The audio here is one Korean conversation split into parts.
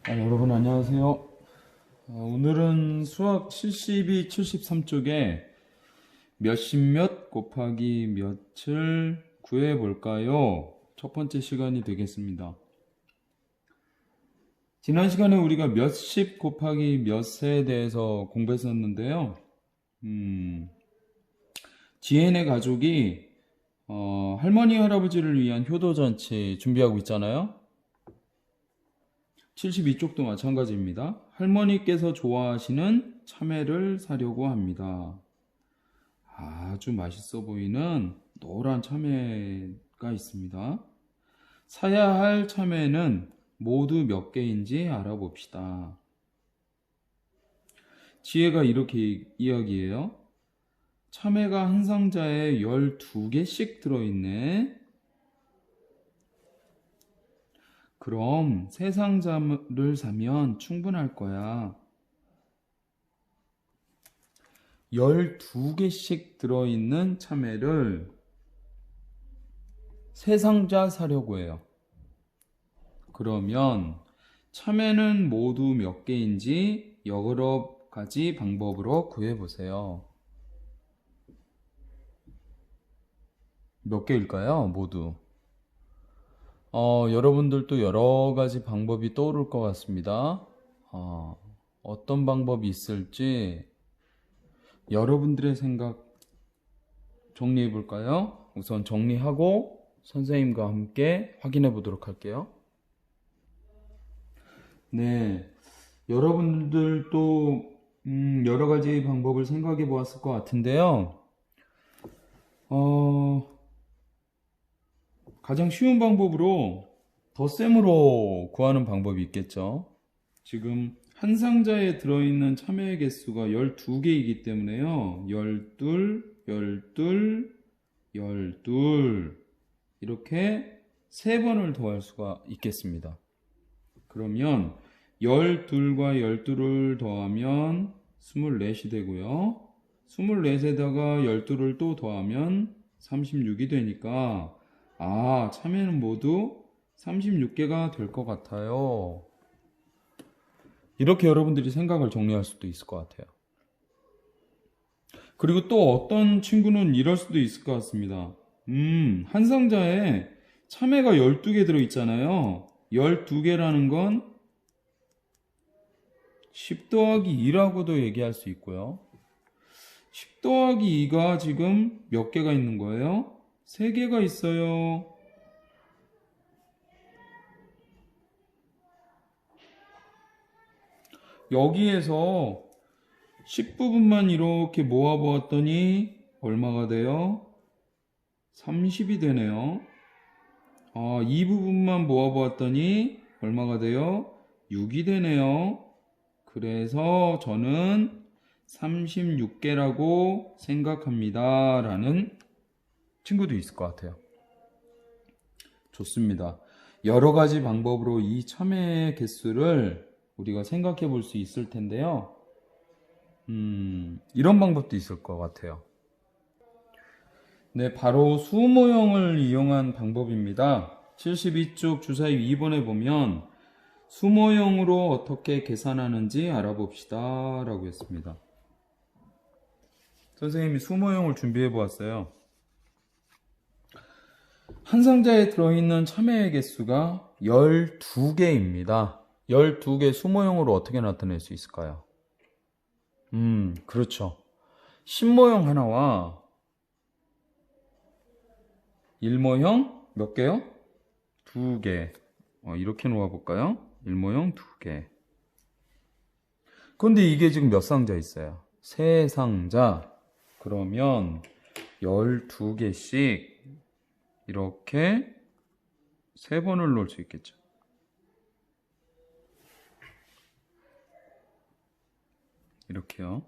여러분 안녕하세요. 오늘은 수학 72, 73쪽에 몇십 몇 곱하기 몇을 구해 볼까요? 첫 번째 시간이 되겠습니다. 지난 시간에 우리가 몇십 곱하기 몇에 대해서 공부했었는데요. 지혜네 가족이 할머니 할아버지를 위한 효도잔치 준비하고 있잖아요. 72쪽도 마찬가지입니다. 할머니께서 좋아하시는 참외를 사려고 합니다. 아주 맛있어 보이는 노란 참외가 있습니다. 사야 할 참외는 모두 몇 개인지 알아봅시다. 지혜가 이렇게 이야기해요. 참외가 한 상자에 12개씩 들어있네. 그럼 세 상자를 사면 충분할 거야. 12개씩 들어있는 참외를 세 상자 사려고 해요. 그러면 참외는 모두 몇 개인지 여러 가지 방법으로 구해보세요. 몇 개일까요? 모두. 여러분들도 여러 가지 방법이 떠오를 것 같습니다. 어떤 방법이 있을지 여러분들의 생각 정리해 볼까요? 우선 정리하고 선생님과 함께 확인해 보도록 할게요. 네, 여러분들도 여러 가지 방법을 생각해 보았을 것 같은데요. 가장 쉬운 방법으로 덧셈으로 구하는 방법이 있겠죠. 지금 한 상자에 들어있는 참외의 개수가 12개이기 때문에요. 12, 12, 12 이렇게 3번을 더할 수가 있겠습니다. 그러면 12과 12를 더하면 24이 되고요. 24에다가 12를 또 더하면 36이 되니까 참외는 모두 36개가 될 것 같아요. 이렇게 여러분들이 생각을 정리할 수도 있을 것 같아요. 그리고 또 어떤 친구는 이럴 수도 있을 것 같습니다. 한 상자에 참외가 12개 들어있잖아요. 12개라는 건 10 더하기 2라고도 얘기할 수 있고요. 10 더하기 2가 지금 몇 개가 있는 거예요? 3개가 있어요. 여기에서 10부분만 이렇게 모아보았더니 얼마가 돼요? 30이 되네요. 이 부분만 모아보았더니 얼마가 돼요? 6이 되네요. 그래서 저는 36개라고 생각합니다. 라는 친구도 있을 것 같아요. 좋습니다. 여러 가지 방법으로 이 참외의 개수를 우리가 생각해 볼 수 있을 텐데요. 이런 방법도 있을 것 같아요. 네, 바로 수모형을 이용한 방법입니다. 72쪽 주사위 2번에 보면 수모형으로 어떻게 계산하는지 알아봅시다 라고 했습니다. 선생님이 수모형을 준비해 보았어요. 한 상자에 들어있는 참외의 개수가 12개입니다. 12개 수모형으로 어떻게 나타낼 수 있을까요? 그렇죠. 신모형 하나와 일모형 몇 개요? 2개. 이렇게 놓아볼까요? 일모형 2개. 그런데 이게 지금 몇 상자 있어요? 3상자. 그러면 12개씩 이렇게 3번을 놓을 수 있겠죠. 이렇게요.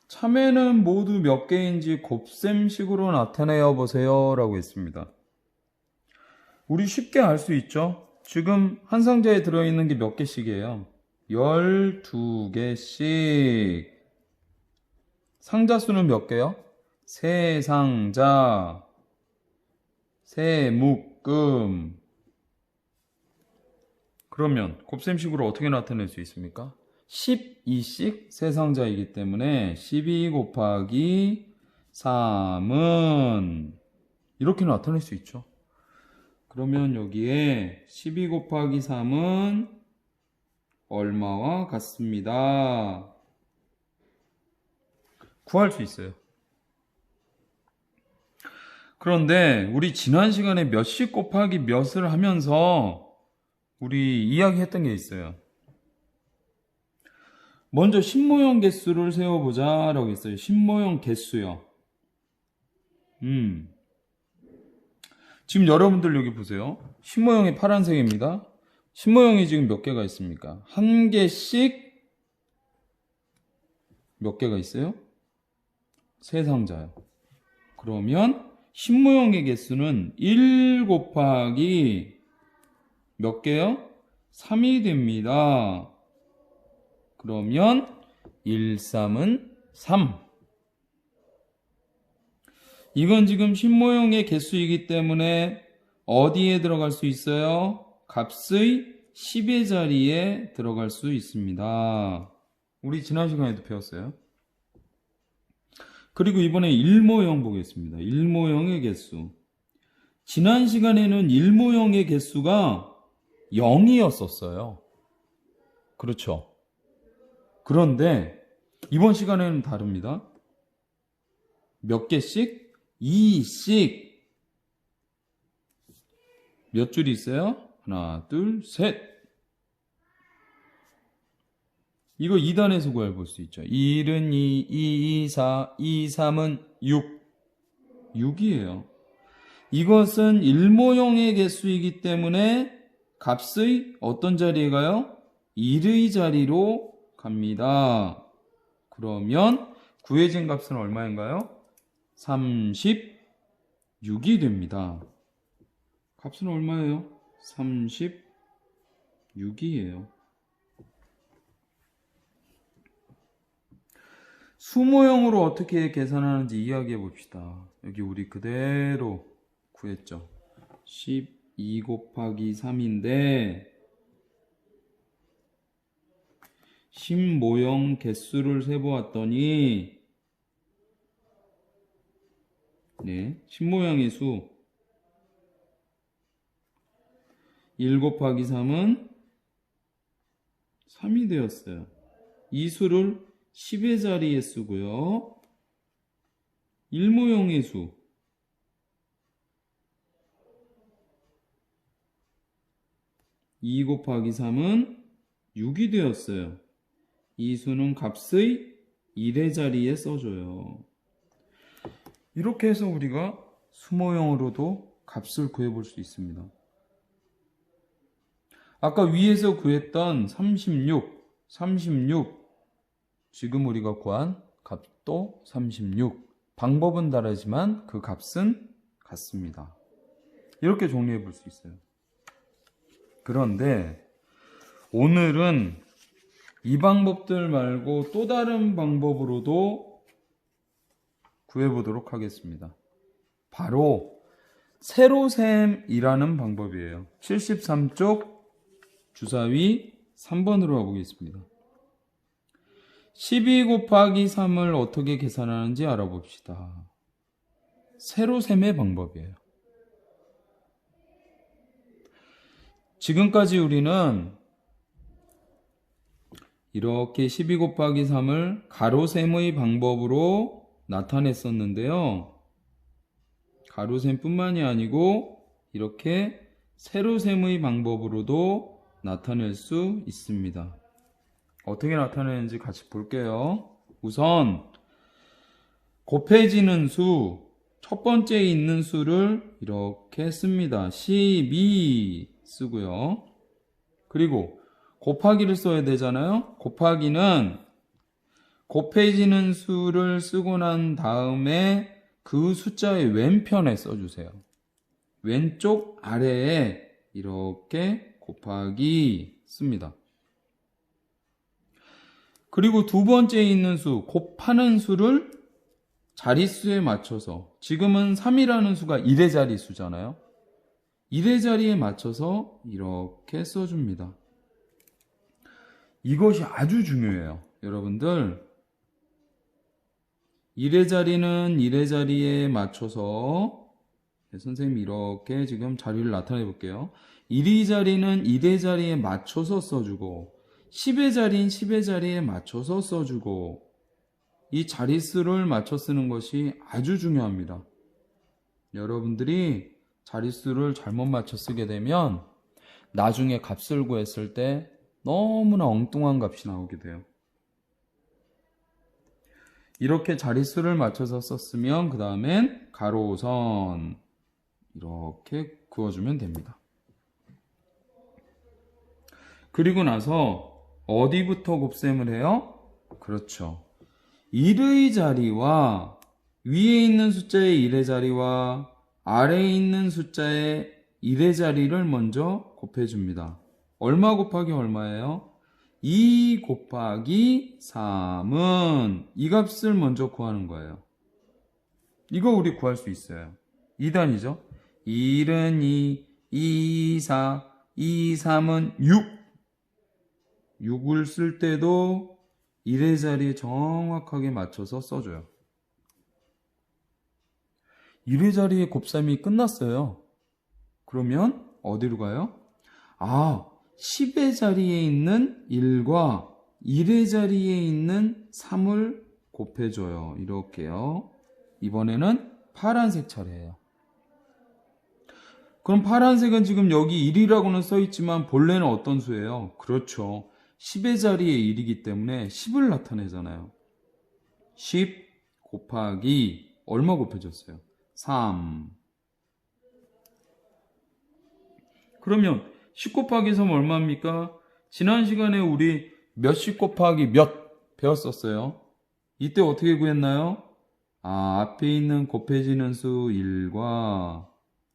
참외는 모두 몇 개인지 곱셈식으로 나타내어 보세요 라고 했습니다. 우리 쉽게 알 수 있죠? 지금 한 상자에 들어있는 게 몇 개씩이에요? 12개씩. 상자 수는 몇 개요? 3상자, 3묶음. 그러면 곱셈식으로 어떻게 나타낼 수 있습니까? 12씩 세 상자이기 때문에 12 곱하기 3은 이렇게 나타낼 수 있죠. 그러면 여기에 12 곱하기 3은 얼마와 같습니다. 구할 수 있어요. 그런데 우리 지난 시간에 몇씩 곱하기 몇을 하면서 우리 이야기했던 게 있어요. 먼저 신모형 개수를 세워보자 라고 했어요. 신모형 개수요. 지금 여러분들 여기 보세요. 신모형이 파란색입니다. 신모형이 지금 몇 개가 있습니까? 한 개씩 몇 개가 있어요? 세 상자요. 그러면 신모형의 개수는 1 곱하기 몇 개요? 3이 됩니다. 그러면 1, 3은 3. 이건 지금 신모형의 개수이기 때문에 어디에 들어갈 수 있어요? 값의 10의 자리에 들어갈 수 있습니다. 우리 지난 시간에도 배웠어요. 그리고 이번에 일모형 보겠습니다. 일모형의 개수. 지난 시간에는 일모형의 개수가 0이었었어요. 그렇죠. 그런데 이번 시간에는 다릅니다. 몇 개씩? 2씩. 몇 줄이 있어요? 하나, 둘, 셋. 이거 2단에서 구해볼 수 있죠. 1은 2, 2, 2, 4, 2, 3은 6. 6이에요. 이것은 일모형의 개수이기 때문에 값의 어떤 자리에 가요? 1의 자리로 갑니다. 그러면 구해진 값은 얼마인가요? 36이 됩니다. 값은 얼마예요? 36이에요. 수모형으로 어떻게 계산하는지 이야기해 봅시다. 여기 우리 그대로 구했죠. 12 곱하기 3인데 신모형 개수를 세보았더니 신모형의 수 1 곱하기 3은 3이 되었어요. 이 수를 10의 자리에 쓰고요. 일모형의 수 2 곱하기 3은 6이 되었어요. 이 수는 값의 1의 자리에 써줘요. 이렇게 해서 우리가 수모형으로도 값을 구해볼 수 있습니다. 아까 위에서 구했던 36 지금 우리가 구한 값도 36. 방법은 다르지만 그 값은 같습니다. 이렇게 정리해 볼 수 있어요. 그런데 오늘은 이 방법들 말고 또 다른 방법으로도 구해보도록 하겠습니다. 바로 세로셈이라는 방법이에요. 73쪽 주사위 3번으로 가보겠습니다. 12 곱하기 3을 어떻게 계산하는지 알아봅시다. 세로셈의 방법이에요. 지금까지 우리는 이렇게 12 곱하기 3을 가로셈의 방법으로 나타냈었는데요. 가로셈뿐만이 아니고 이렇게 세로셈의 방법으로도 나타낼 수 있습니다. 어떻게 나타내는지 같이 볼게요. 우선 곱해지는 수, 첫 번째에 있는 수를 이렇게 씁니다. 12 쓰고요. 그리고 곱하기를 써야 되잖아요. 곱하기는 곱해지는 수를 쓰고 난 다음에 그 숫자의 왼편에 써주세요. 왼쪽 아래에 이렇게 곱하기 씁니다. 그리고 두 번째에 있는 수, 곱하는 수를 자릿수에 맞춰서, 지금은 3이라는 수가 1의 자릿수잖아요. 1의 자리에 맞춰서 이렇게 써줍니다. 이것이 아주 중요해요. 여러분들 1의 자리는 1의 자리에 맞춰서 선생님이 이렇게 지금 자리를 나타내 볼게요. 1의 자리는 1의 자리에 맞춰서 써주고 10의 자리는 10의 자리에 맞춰서 써주고 이 자릿수를 맞춰 쓰는 것이 아주 중요합니다. 여러분들이 자릿수를 잘못 맞춰 쓰게 되면 나중에 값을 구했을 때 너무나 엉뚱한 값이 나오게 돼요. 이렇게 자릿수를 맞춰서 썼으면 그 다음엔 가로선 이렇게 그어주면 됩니다. 그리고 나서 어디부터 곱셈을 해요? 그렇죠. 1의 자리와 위에 있는 숫자의 1의 자리와 아래에 있는 숫자의 1의 자리를 먼저 곱해줍니다. 얼마 곱하기 얼마예요? 2 곱하기 3은 이 값을 먼저 구하는 거예요. 이거 우리 구할 수 있어요. 2단이죠. 1은 2, 2, 4, 2, 3은 6. 6을 쓸 때도 1의 자리에 정확하게 맞춰서 써줘요. 1의 자리에 곱셈이 끝났어요. 그러면 어디로 가요? 10의 자리에 있는 1과 1의 자리에 있는 3을 곱해줘요. 이렇게요. 이번에는 파란색 차례예요. 그럼 파란색은 지금 여기 1이라고는 써있지만 본래는 어떤 수예요? 그렇죠. 10의 자리에 1이기 때문에 10을 나타내잖아요. 10 곱하기 얼마 곱해졌어요? 3. 그러면 10 곱하기 3 얼마입니까? 지난 시간에 우리 몇십 곱하기 몇 배웠었어요. 이때 어떻게 구했나요? 앞에 있는 곱해지는 수 1과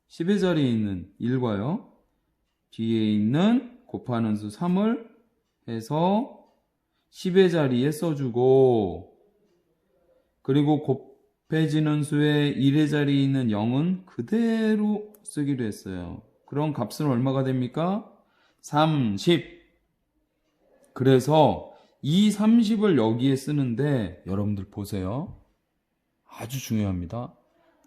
10의 자리에 있는 1과요. 뒤에 있는 곱하는 수 3을 해서 10의 자리에 써주고 그리고 곱해지는 수의 1의 자리에 있는 0은 그대로 쓰기로 했어요. 그럼 값은 얼마가 됩니까? 30. 그래서 이 30을 여기에 쓰는데 여러분들 보세요. 아주 중요합니다.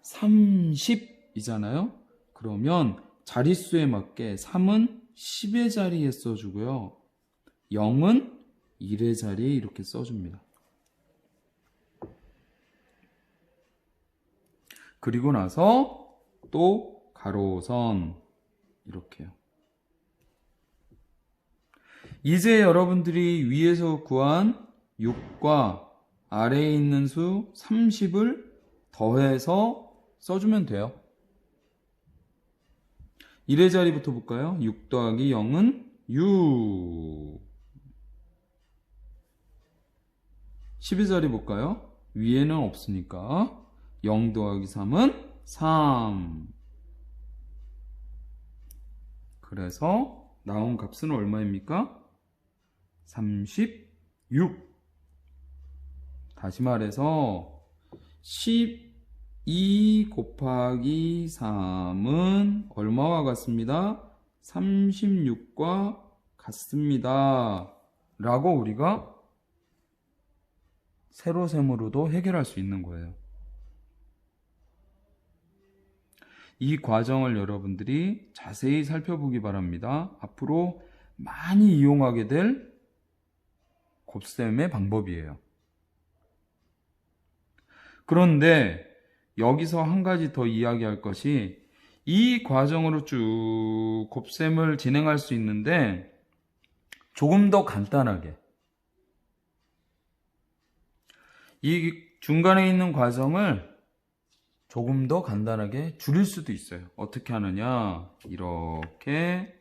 30이잖아요. 그러면 자릿수에 맞게 3은 10의 자리에 써주고요. 0은 1의 자리에 이렇게 써줍니다. 그리고 나서 또 가로선 이렇게요. 이제 여러분들이 위에서 구한 6과 아래에 있는 수 30을 더해서 써주면 돼요. 1의 자리부터 볼까요? 6 더하기 0은 6. 10의 자리 볼까요? 위에는 없으니까 0 더하기 3은 3. 그래서 나온 값은 얼마입니까? 36. 다시 말해서 12 곱하기 3은 얼마와 같습니다? 36과 같습니다. 라고 우리가 세로셈으로도 해결할 수 있는 거예요. 이 과정을 여러분들이 자세히 살펴보기 바랍니다. 앞으로 많이 이용하게 될 곱셈의 방법이에요. 그런데 여기서 한 가지 더 이야기할 것이 이 과정으로 쭉 곱셈을 진행할 수 있는데 조금 더 간단하게 이 중간에 있는 과정을 조금 더 간단하게 줄일 수도 있어요. 어떻게 하느냐? 이렇게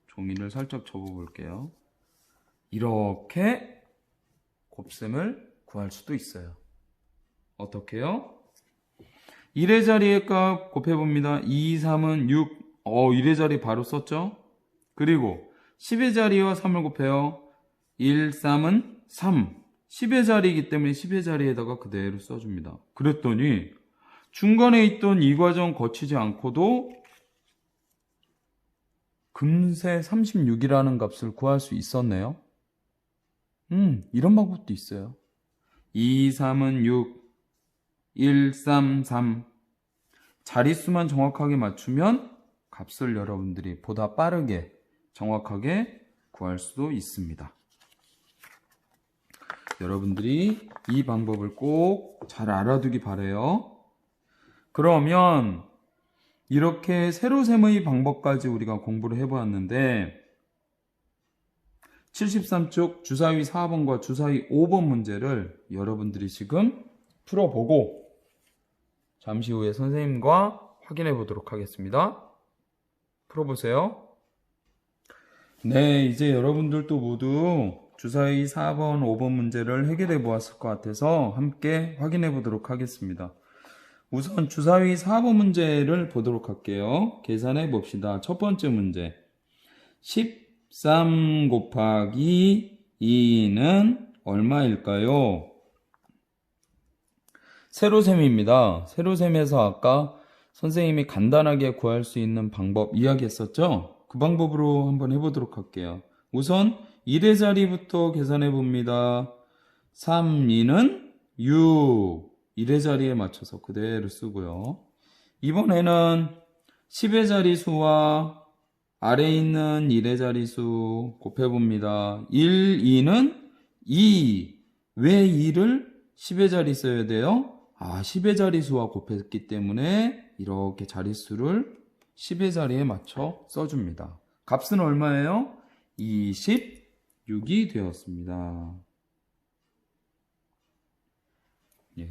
종이를 살짝 접어 볼게요. 이렇게 곱셈을 구할 수도 있어요. 어떻게요? 1의 자리의 값 곱해봅니다. 2, 3은 6. 1의 자리 바로 썼죠? 그리고 10의 자리와 3을 곱해요. 1, 3은 3. 10의 자리이기 때문에 10의 자리에다가 그대로 써줍니다. 그랬더니 중간에 있던 이 과정 거치지 않고도 금세 36이라는 값을 구할 수 있었네요. 이런 방법도 있어요. 2, 3은 6, 1, 3, 3. 자릿수만 정확하게 맞추면 값을 여러분들이 보다 빠르게 정확하게 구할 수도 있습니다. 여러분들이 이 방법을 꼭 잘 알아두기 바라요. 그러면 이렇게 세로셈의 방법까지 우리가 공부를 해보았는데 73쪽 주사위 4번과 주사위 5번 문제를 여러분들이 지금 풀어보고 잠시 후에 선생님과 확인해 보도록 하겠습니다. 풀어보세요. 네, 이제 여러분들도 모두 주사위 4번, 5번 문제를 해결해 보았을 것 같아서 함께 확인해 보도록 하겠습니다. 우선 주사위 4번 문제를 보도록 할게요. 계산해 봅시다. 첫 번째 문제. 13 곱하기 2는 얼마일까요? 세로셈입니다. 세로셈에서 아까 선생님이 간단하게 구할 수 있는 방법 이야기했었죠? 그 방법으로 한번 해보도록 할게요. 우선 1의 자리부터 계산해 봅니다. 3, 2는 6. 1의 자리에 맞춰서 그대로 쓰고요. 이번에는 10의 자리수와 아래에 있는 1의 자리수 곱해봅니다. 1, 2는 2. 왜 2를 10의 자리 써야 돼요? 10의 자리수와 곱했기 때문에 이렇게 자릿수를 10의 자리에 맞춰 써줍니다. 값은 얼마예요? 26이 되었습니다. 예.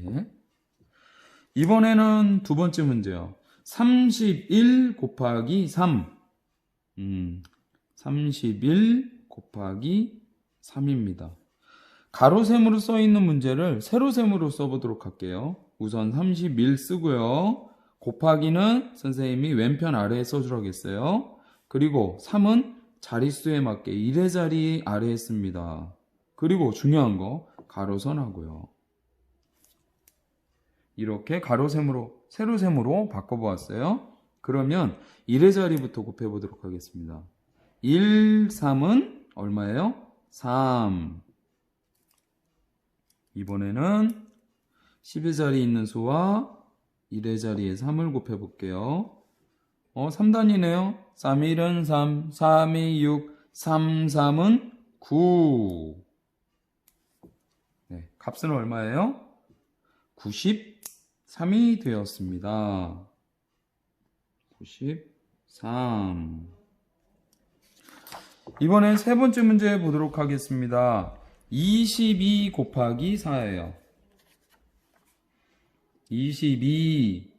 이번에는 두 번째 문제요. 31 곱하기 3. 31 곱하기 3입니다. 가로셈으로 써있는 문제를 세로셈으로 써보도록 할게요. 우선 31 쓰고요. 곱하기는 선생님이 왼편 아래에 써주라고 했어요. 그리고 3은 자릿수에 맞게 1의 자리 아래에 씁니다. 그리고 중요한 거 가로선 하고요. 이렇게 가로셈으로 세로셈으로 바꿔보았어요. 그러면 1의 자리부터 곱해보도록 하겠습니다. 1, 3은 얼마예요? 3. 이번에는 10의 자리에 있는 수와 1의 자리에 3을 곱해볼게요. 3단이네요. 3, 1은 3, 3, 2, 6, 3, 3은 9. 네, 값은 얼마예요? 93이 되었습니다. 93. 이번엔 세 번째 문제 보도록 하겠습니다. 22 곱하기 4예요. 22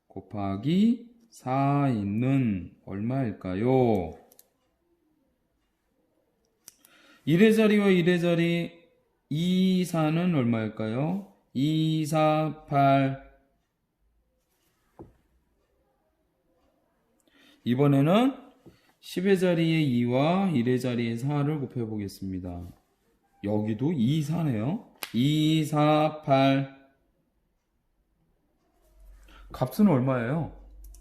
곱하기 4는 얼마일까요? 1의 자리와 1의 자리 2, 4는 얼마일까요? 2, 4, 8. 이번에는 10의 자리에 2와 1의 자리에 4를 곱해보겠습니다. 여기도 2, 4네요. 2, 4, 8. 값은 얼마예요?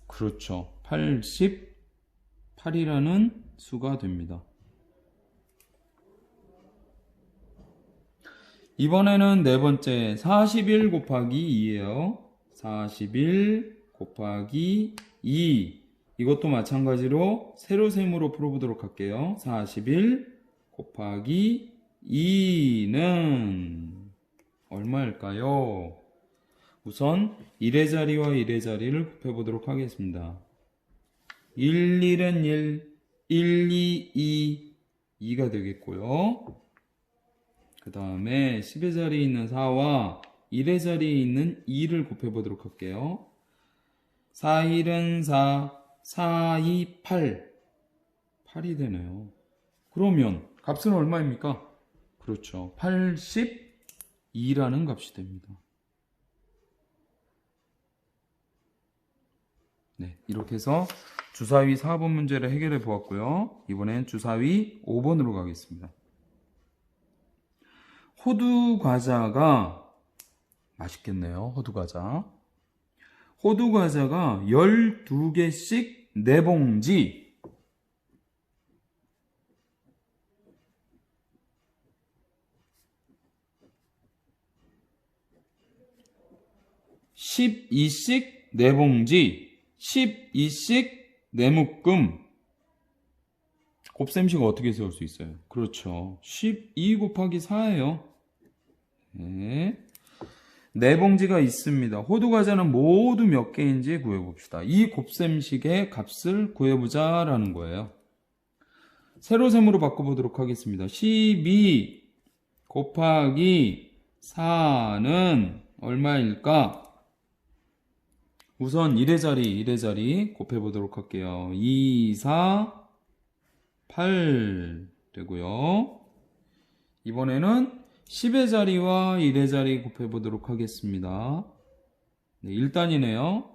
그렇죠. 88이라는 수가 됩니다. 이번에는 네 번째 41 곱하기 2예요. 41 곱하기 2. 이것도 마찬가지로 세로셈으로 풀어보도록 할게요. 41 곱하기 2는 얼마일까요? 우선 1의 자리와 1의 자리를 곱해보도록 하겠습니다. 1, 1은 1, 1, 2, 2가 되겠고요. 그 다음에 10의 자리에 있는 4와 1의 자리에 있는 2를 곱해보도록 할게요. 4, 1은 4, 4, 2, 8. 8이 되네요. 그러면 값은 얼마입니까? 그렇죠. 82라는 값이 됩니다. 네, 이렇게 해서 주사위 4번 문제를 해결해 보았고요. 이번엔 주사위 5번으로 가겠습니다. 호두 과자가 맛있겠네요. 호두 과자. 호두 과자가 12개씩 4봉지. 12씩 4봉지, 12씩 4묶음. 곱셈식을 어떻게 세울 수 있어요? 그렇죠. 12 곱하기 4예요. 네. 4봉지가 있습니다. 호두과자는 모두 몇 개인지 구해봅시다. 이 곱셈식의 값을 구해보자 라는 거예요. 세로셈으로 바꿔보도록 하겠습니다. 12 곱하기 4는 얼마일까? 우선 1의 자리 곱해보도록 할게요. 2, 4, 8 되고요. 이번에는 10의 자리와 1의 자리 곱해보도록 하겠습니다. 네, 1단이네요.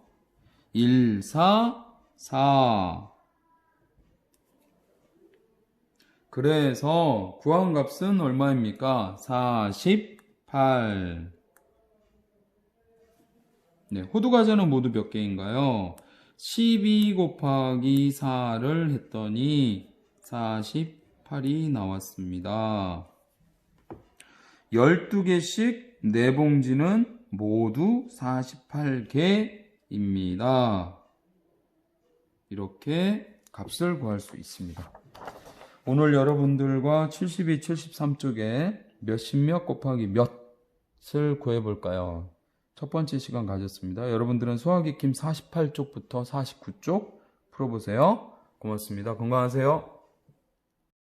1, 4, 4. 그래서 구한 값은 얼마입니까? 48. 네, 호두과자는 모두 몇 개인가요? 12 곱하기 4를 했더니 48이 나왔습니다. 12개씩 4봉지는 모두 48개입니다. 이렇게 값을 구할 수 있습니다. 오늘 여러분들과 72, 73쪽에 몇십 곱하기 몇을 구해볼까요? 첫 번째 시간 가졌습니다. 여러분들은 수학익힘 48쪽부터 49쪽 풀어보세요. 고맙습니다. 건강하세요.